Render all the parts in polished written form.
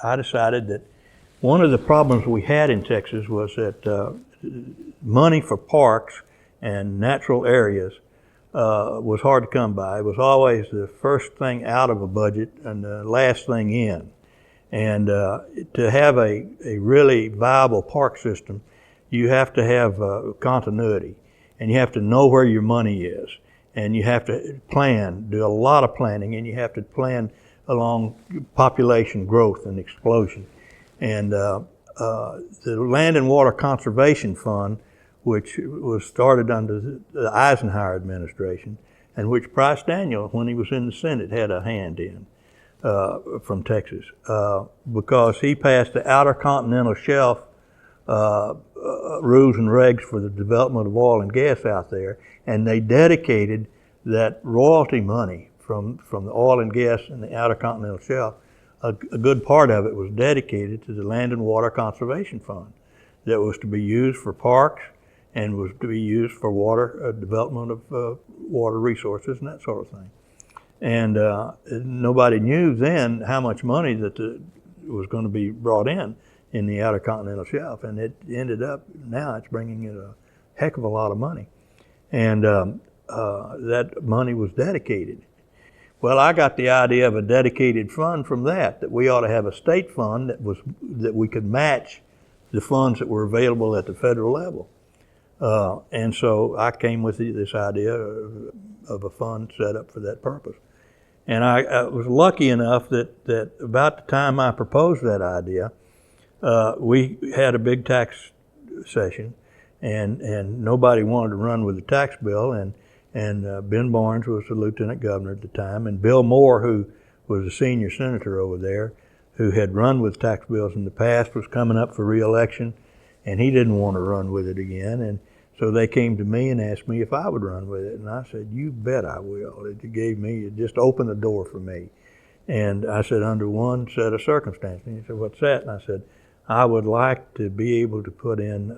I decided that one of the problems we had in Texas was that money for parks and natural areas was hard to come by. It was always the first thing out of a budget and the last thing in. And to have a really viable park system, you have to have continuity, and you have to know where your money is, and you have to plan, do a lot of planning, and you have to plan along population growth and explosion. And the Land and Water Conservation Fund, which was started under the Eisenhower administration, and which Price Daniel, when he was in the Senate, had a hand in from Texas, because he passed the Outer Continental Shelf rules and regs for the development of oil and gas out there, and they dedicated that royalty money from the oil and gas in the Outer Continental Shelf. A good part of it was dedicated to the Land and Water Conservation Fund that was to be used for parks and was to be used for water development of water resources and that sort of thing. And nobody knew then how much money that was going to be brought in the Outer Continental Shelf, and it ended up, now it's bringing in a heck of a lot of money. And that money was dedicated. Well, I got the idea of a dedicated fund from that we ought to have a state fund that we could match the funds that were available at the federal level. And so I came with this idea of a fund set up for that purpose. And I was lucky enough that about the time I proposed that idea, we had a big tax session, and nobody wanted to run with the tax bill, and Ben Barnes was the lieutenant governor at the time, and Bill Moore, who was a senior senator over there, who had run with tax bills in the past, was coming up for re-election, and he didn't want to run with it again. And so they came to me and asked me if I would run with it, and I said, "You bet I will." It just opened the door for me. And I said, under one set of circumstances. And he said, "What's that?" And I said, "I would like to be able to put in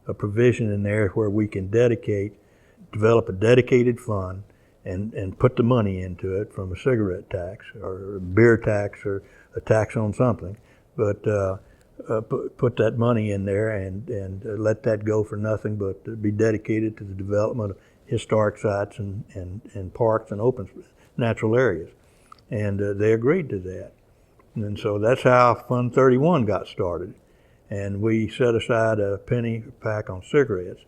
a provision in there where we can develop a dedicated fund and put the money into it from a cigarette tax or a beer tax or a tax on something, but put that money in there and let that go for nothing but be dedicated to the development of historic sites and parks and open natural areas." And they agreed to that. And so that's how Fund 31 got started. And we set aside a penny a pack on cigarettes.